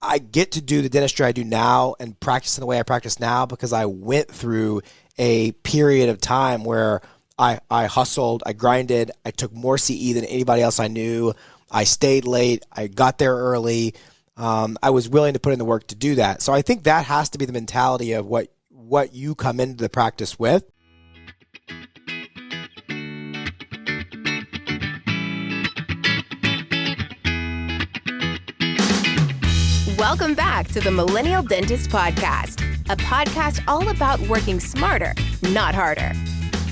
I get to do the dentistry I do now and practice in the way I practice now because I went through a period of time where I hustled, I grinded, I took more CE than anybody else I knew. I stayed late, I got there early. I was willing to put in the work to do that. So I think that has to be the mentality of what you come into the practice with. Welcome back to the Millennial Dentist Podcast, a podcast all about working smarter, not harder.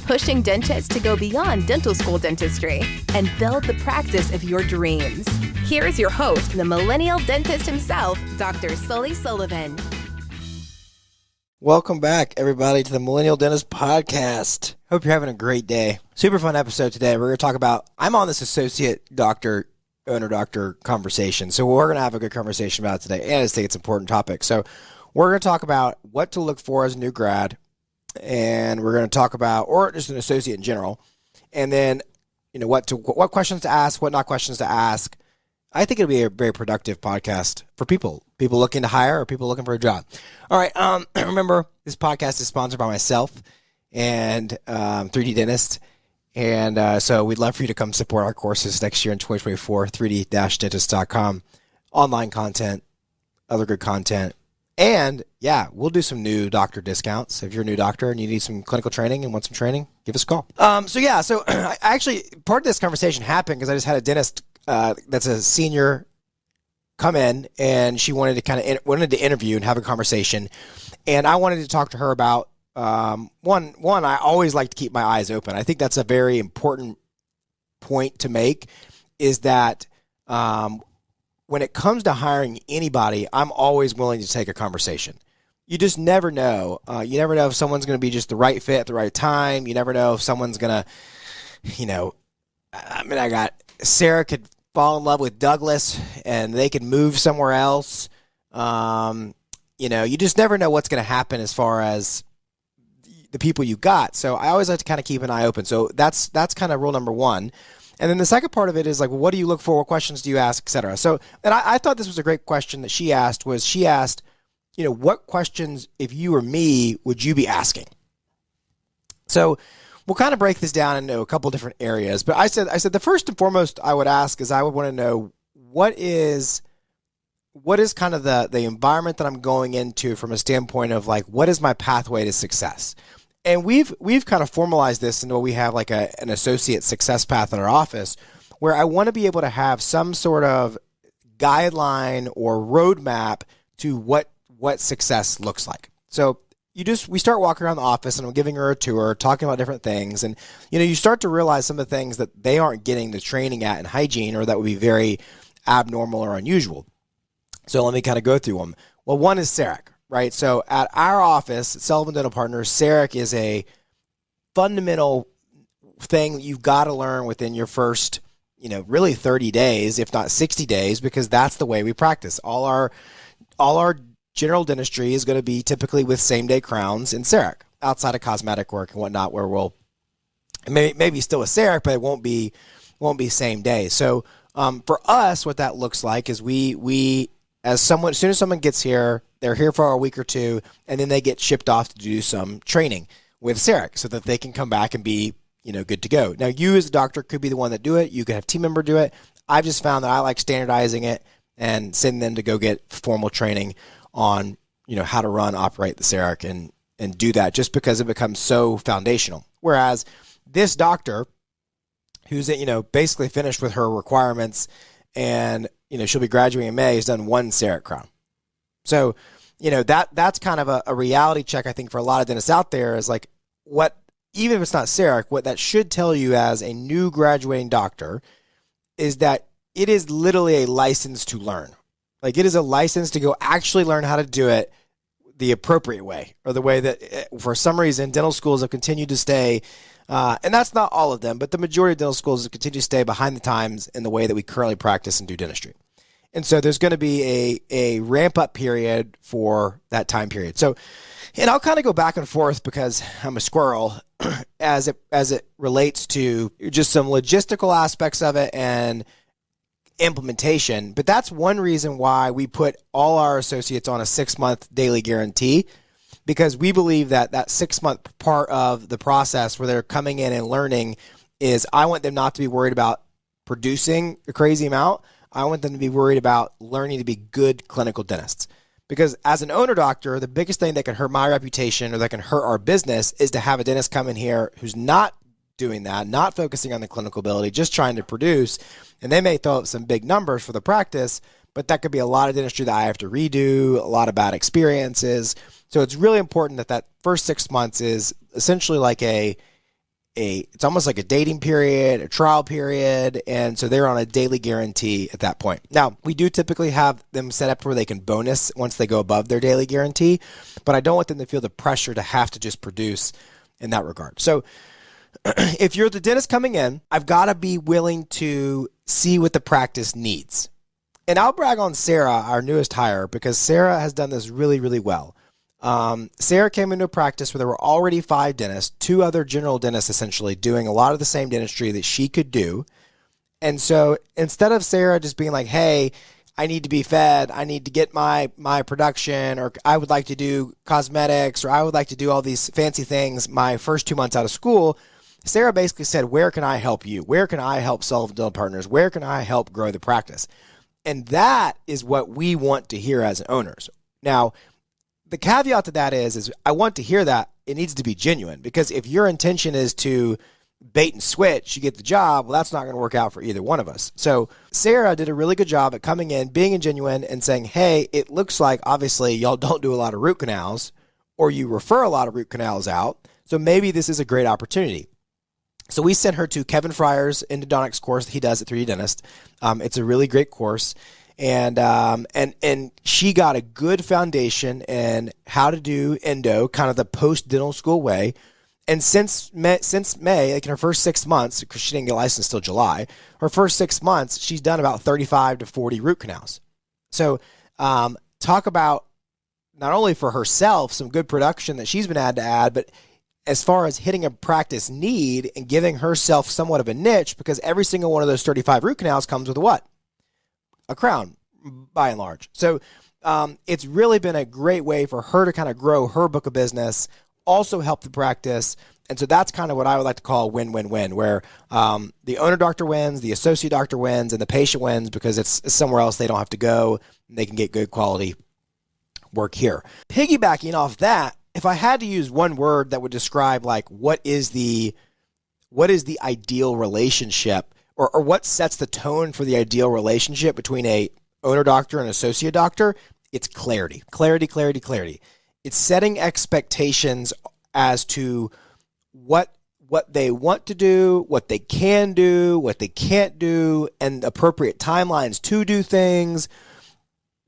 Pushing dentists to go beyond dental school dentistry and build the practice of your dreams. Here is your host, the Millennial Dentist himself, Dr. Sully Sullivan. Welcome back, everybody, to the Millennial Dentist Podcast. Hope you're having a great day. Super fun episode today. We're going to talk about, I'm on this associate doctor, owner-doctor conversation. So we're going to have a good conversation about it today. And I just think it's an important topic. So we're going to talk about what to look for as a new grad. And we're going to talk about, or just an associate in general. And then, what questions to ask, what not questions to ask. I think it'll be a very productive podcast for people looking to hire or people looking for a job. All right. Remember, this podcast is sponsored by myself and 3D Dentist. And so we'd love for you to come support our courses next year in 2024, 3D-dentist.com. Online content, other good content. And yeah, we'll do some new doctor discounts. If you're a new doctor and you need some clinical training and want some training, give us a call. So I actually, part of this conversation happened because I just had a dentist that's a senior come in, and she wanted to interview and have a conversation. And I wanted to talk to her about one. I always like to keep my eyes open. I think that's a very important point to make, is that when it comes to hiring anybody, I'm always willing to take a conversation. You just never know. You never know if someone's going to be just the right fit at the right time. You never know if someone's going to, Sarah could fall in love with Douglas and they could move somewhere else. You just never know what's going to happen as far as the people you got. So I always like to kind of keep an eye open. So that's kind of rule number one. And then the second part of it is like, what do you look for? What questions do you ask, et cetera? So, and I thought this was a great question that she asked, what questions, if you were me, would you be asking? So we'll kind of break this down into a couple different areas. But I said the first and foremost I would ask is, I would want to know what is kind of the environment that I'm going into from a standpoint of like, what is my pathway to success? And we've kind of formalized this into what we have like an associate success path in our office, where I want to be able to have some sort of guideline or roadmap to what success looks like. So we start walking around the office, and I'm giving her a tour, talking about different things. And, you start to realize some of the things that they aren't getting the training at in hygiene, or that would be very abnormal or unusual. So let me kind of go through them. Well, one is CEREC, right? So at our office, at Sullivan Dental Partners, CEREC is a fundamental thing you've got to learn within your first, really 30 days, if not 60 days, because that's the way we practice. All our general dentistry is going to be typically with same-day crowns and CEREC, outside of cosmetic work and whatnot, where we'll maybe still a CEREC, but it won't be same day. So for us, what that looks like is we as soon as someone gets here, they're here for a week or two, and then they get shipped off to do some training with CEREC so that they can come back and be, good to go. Now, you as a doctor could be the one that do it. You could have a team member do it. I've just found that I like standardizing it and sending them to go get formal training on, how to operate the CEREC and do that, just because it becomes so foundational. Whereas this doctor, who's, basically finished with her requirements, and, she'll be graduating in May, has done one CEREC crown. So, that's kind of a reality check, I think, for a lot of dentists out there, is like, even if it's not CEREC, what that should tell you as a new graduating doctor is that it is literally a license to learn. Like, it is a license to go actually learn how to do it the appropriate way, or the way that, for some reason, dental schools have continued to stay, and that's not all of them, but the majority of dental schools have continued to stay behind the times in the way that we currently practice and do dentistry. And so there's going to be a ramp-up period for that time period. So, and I'll kind of go back and forth because I'm a squirrel as it relates to just some logistical aspects of it, and implementation. But that's one reason why we put all our associates on a 6-month daily guarantee, because we believe that that 6-month part of the process where they're coming in and learning is, I want them not to be worried about producing a crazy amount. I want them to be worried about learning to be good clinical dentists. Because as an owner doctor, the biggest thing that can hurt my reputation or that can hurt our business is to have a dentist come in here who's not doing that, not focusing on the clinical ability, just trying to produce. And they may throw up some big numbers for the practice, but that could be a lot of dentistry that I have to redo, a lot of bad experiences. So it's really important that that first 6 months is essentially like it's almost like a dating period, a trial period, and so they're on a daily guarantee at that point. Now, we do typically have them set up where they can bonus once they go above their daily guarantee, but I don't want them to feel the pressure to have to just produce in that regard. So if you're the dentist coming in, I've got to be willing to see what the practice needs. And I'll brag on Sarah, our newest hire, because Sarah has done this really, really well. Sarah came into a practice where there were already 5 dentists, 2 other general dentists essentially doing a lot of the same dentistry that she could do. And so instead of Sarah just being like, hey, I need to be fed, I need to get my production, or I would like to do cosmetics, or I would like to do all these fancy things my first 2 months out of school, Sarah basically said, where can I help you? Where can I help Sullivan Dental Partners? Where can I help grow the practice? And that is what we want to hear as owners. Now, the caveat to that is I want to hear that it needs to be genuine, because if your intention is to bait and switch, you get the job, well, that's not going to work out for either one of us. So Sarah did a really good job at coming in, being genuine and saying, hey, it looks like obviously y'all don't do a lot of root canals, or you refer a lot of root canals out. So maybe this is a great opportunity. So we sent her to Kevin Fryer's endodontics course that he does at 3D Dentist. It's a really great course. And she got a good foundation in how to do endo, kind of the post-dental school way. And since May, like in her first 6 months, because she didn't get licensed till July, her first 6 months, she's done about 35 to 40 root canals. So talk about not only for herself, some good production that she's been had to add, but as far as hitting a practice need and giving herself somewhat of a niche, because every single one of those 35 root canals comes with a what? A crown, by and large. So it's really been a great way for her to kind of grow her book of business, also help the practice. And so that's kind of what I would like to call win-win-win, where the owner doctor wins, the associate doctor wins, and the patient wins because it's somewhere else they don't have to go, and they can get good quality work here. Piggybacking off that, if I had to use one word that would describe like what is the ideal relationship, or what sets the tone for the ideal relationship between a owner doctor and associate doctor, it's clarity. Clarity. It's setting expectations as to what they want to do, what they can do, what they can't do, and appropriate timelines to do things.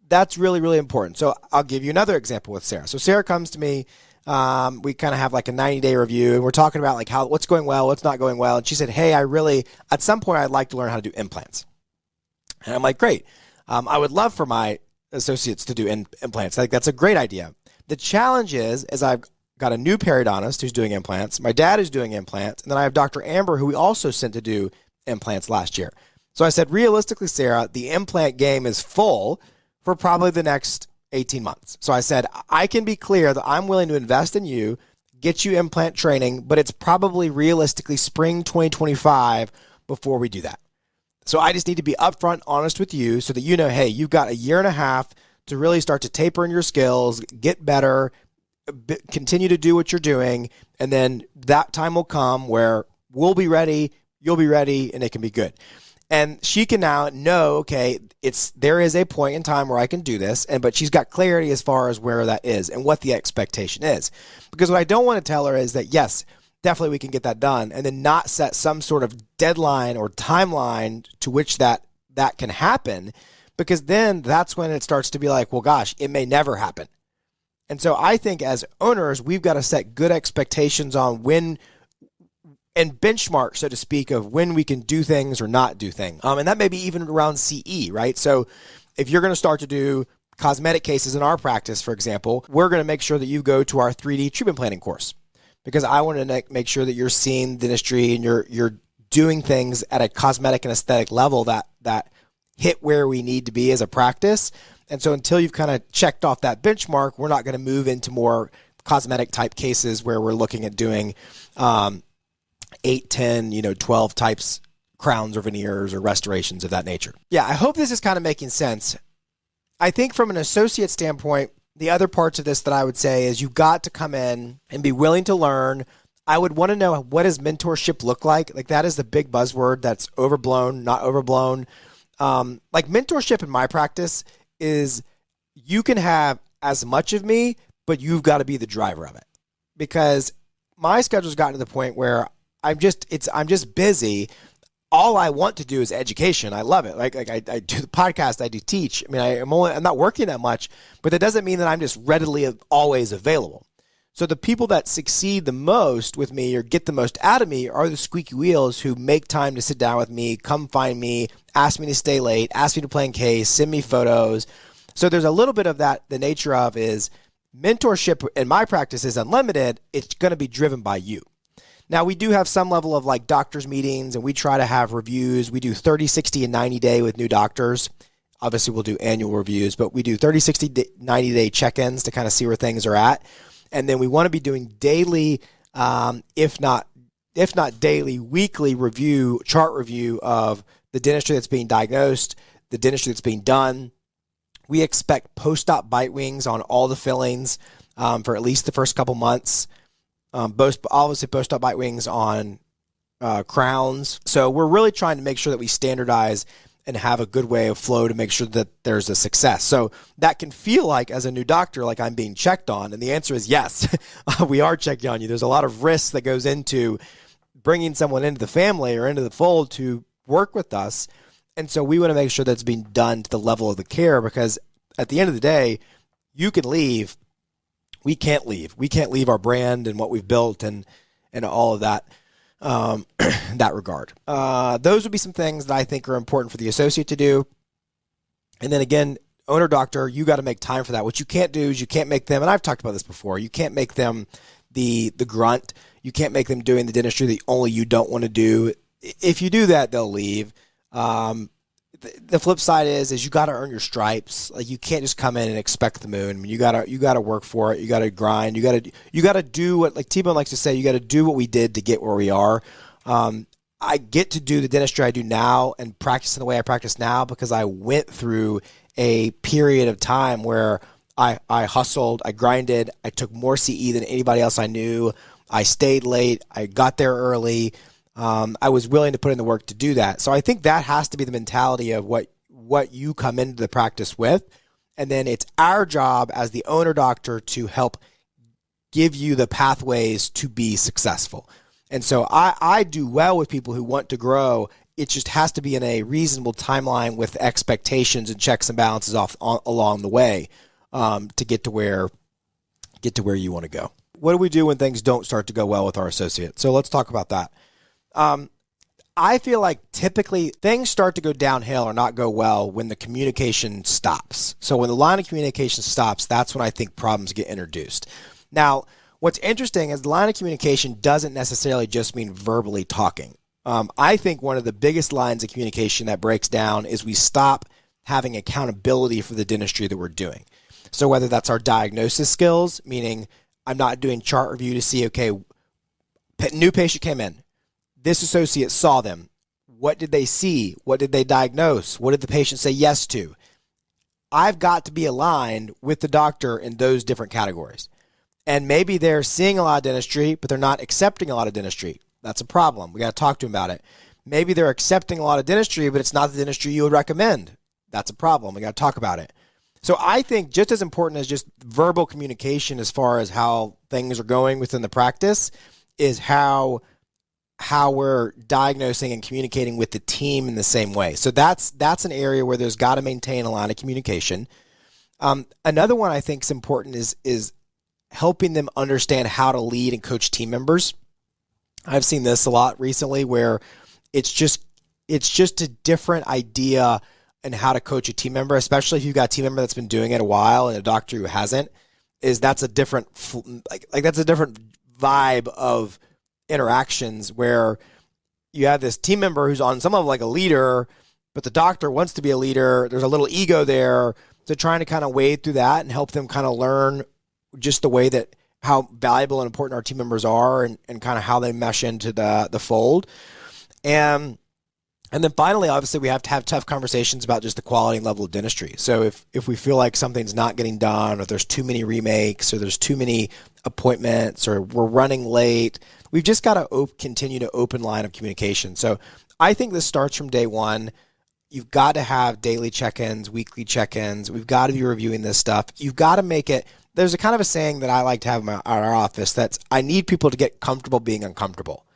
That's really, really important. So I'll give you another example with Sarah. So Sarah comes to me. We kind of have like a 90-day review, and we're talking about like what's going well, what's not going well. And she said, hey, at some point I'd like to learn how to do implants. And I'm like, great. I would love for my associates to do implants. I think that's a great idea. The challenge is I've got a new periodontist who's doing implants. My dad is doing implants. And then I have Dr. Amber, who we also sent to do implants last year. So I said, realistically, Sarah, the implant game is full for probably the next 18 months. So I said, I can be clear that I'm willing to invest in you, get you implant training, but it's probably realistically spring 2025 before we do that. So I just need to be upfront, honest with you so that you know, hey, you've got a year and a half to really start to taper in your skills, get better, continue to do what you're doing, and then that time will come where we'll be ready, you'll be ready, and it can be good. And she can now know, okay, there is a point in time where I can do this, but she's got clarity as far as where that is and what the expectation is. Because what I don't want to tell her is that, yes, definitely we can get that done, and then not set some sort of deadline or timeline to which that can happen, because then that's when it starts to be like, well, gosh, it may never happen. And so I think as owners, we've got to set good expectations on when and benchmark, so to speak, of when we can do things or not do things. And that may be even around CE, right? So if you're going to start to do cosmetic cases in our practice, for example, we're going to make sure that you go to our 3D treatment planning course, because I want to make sure that you're seeing dentistry and you're doing things at a cosmetic and aesthetic level that hit where we need to be as a practice. And so until you've kind of checked off that benchmark, we're not going to move into more cosmetic type cases where we're looking at doing 8, 10, 12 types, crowns or veneers or restorations of that nature. Yeah, I hope this is kind of making sense. I think from an associate standpoint, the other parts of this that I would say is you've got to come in and be willing to learn. I would want to know, what does mentorship look like? Like, that is the big buzzword that's overblown, not overblown. Like, mentorship in my practice is you can have as much of me, but you've got to be the driver of it, because my schedule's gotten to the point where I'm just busy. All I want to do is education. I love it. Like I do the podcast, I do teach. I mean, I'm not working that much, but that doesn't mean that I'm just readily always available. So the people that succeed the most with me or get the most out of me are the squeaky wheels who make time to sit down with me, come find me, ask me to stay late, ask me to play in case, send me photos. So there's a little bit of that. The nature of is mentorship in my practice is unlimited. It's going to be driven by you. Now, we do have some level of like doctors meetings, and we try to have reviews. We do 30, 60, and 90 day with new doctors. Obviously, we'll do annual reviews, but we do 30, 60, 90 day check-ins to kind of see where things are at. And then we want to be doing daily, if not daily, weekly chart review of the dentistry that's being diagnosed, the dentistry that's being done. We expect post-op bite wings on all the fillings for at least the first couple months. Obviously post-op bite wings on crowns. So we're really trying to make sure that we standardize and have a good way of flow to make sure that there's a success. So that can feel like, as a new doctor, like I'm being checked on. And the answer is yes, we are checking on you. There's a lot of risk that goes into bringing someone into the family or into the fold to work with us. And so we want to make sure that's being done to the level of the care, because at the end of the day, you can leave. We can't leave. We can't leave our brand and what we've built and all of that in that regard. Those would be some things that I think are important for the associate to do. And then again, owner doctor, you got to make time for that. What you can't do is you can't make them, and I've talked about this before, you can't make them the grunt. You can't make them doing the dentistry that only you don't want to do. If you do that, they'll leave. The flip side is you got to earn your stripes. Like, you can't just come in and expect the moon. I mean, you got to work for it. You got to grind. You got to do what, like T-Bone likes to say, you got to do what we did to get where we are. I get to do the dentistry I do now and practice in the way I practice now because I went through a period of time where I hustled, I grinded, I took more CE than anybody else I knew. I stayed late. I got there early. I was willing to put in the work to do that. So I think that has to be the mentality of what you come into the practice with. And then it's our job as the owner doctor to help give you the pathways to be successful. And so I do well with people who want to grow. It just has to be in a reasonable timeline with expectations and checks and balances along the way to get to where you want to go. What do we do when things don't start to go well with our associate? So let's talk about that. I feel like typically things start to go downhill or not go well when the communication stops. So when the line of communication stops, that's when I think problems get introduced. Now, what's interesting is the line of communication doesn't necessarily just mean verbally talking. I think one of the biggest lines of communication that breaks down is we stop having accountability for the dentistry that we're doing. So whether that's our diagnosis skills, meaning I'm not doing chart review to see, okay, new patient came in. This associate saw them. What did they see? What did they diagnose? What did the patient say yes to? I've got to be aligned with the doctor in those different categories. And maybe they're seeing a lot of dentistry, but they're not accepting a lot of dentistry. That's a problem. We got to talk to them about it. Maybe they're accepting a lot of dentistry, but it's not the dentistry you would recommend. That's a problem. We got to talk about it. So I think just as important as just verbal communication as far as how things are going within the practice is how we're diagnosing and communicating with the team in the same way. So that's an area where there's got to maintain a line of communication. Another one I think is important is helping them understand how to lead and coach team members. I've seen this a lot recently where it's just a different idea in how to coach a team member, especially if you've got a team member that's been doing it a while and a doctor who hasn't. That's a different that's a different vibe of interactions where you have this team member who's on some level like a leader, but the doctor wants to be a leader. There's a little ego there. So trying to kind of wade through that and help them kind of learn just the way that how valuable and important our team members are and kind of how they mesh into the fold. And then finally, obviously, we have to have tough conversations about just the quality and level of dentistry. So if we feel like something's not getting done, or there's too many remakes, or there's too many appointments, or we're running late, we've just got to continue to open line of communication. So I think this starts from day one. You've got to have daily check-ins, weekly check-ins. We've got to be reviewing this stuff. You've got to make it. There's a kind of a saying that I like to have at our office that's, I need people to get comfortable being uncomfortable.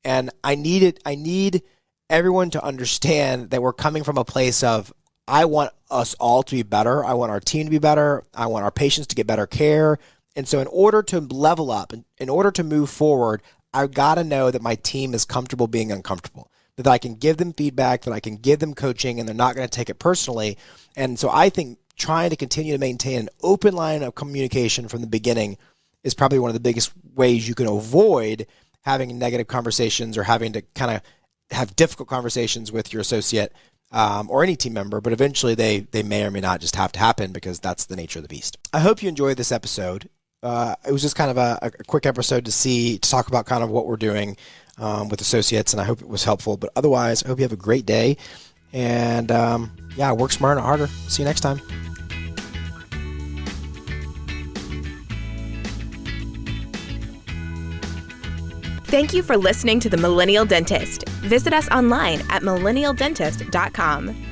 And I need everyone to understand that we're coming from a place of, I want us all to be better. I want our team to be better. I want our patients to get better care. And so in order to level up, in order to move forward, I've got to know that my team is comfortable being uncomfortable, that I can give them feedback, that I can give them coaching, and they're not going to take it personally. And so I think trying to continue to maintain an open line of communication from the beginning is probably one of the biggest ways you can avoid having negative conversations or having to kind of have difficult conversations with your associate or any team member, but eventually they may or may not just have to happen because that's the nature of the beast. I hope you enjoyed this episode. It was just kind of a quick episode to talk about kind of what we're doing with associates, and I hope it was helpful. But otherwise, I hope you have a great day. And work smarter, not harder. See you next time. Thank you for listening to The Millennial Dentist. Visit us online at millennialdentist.com.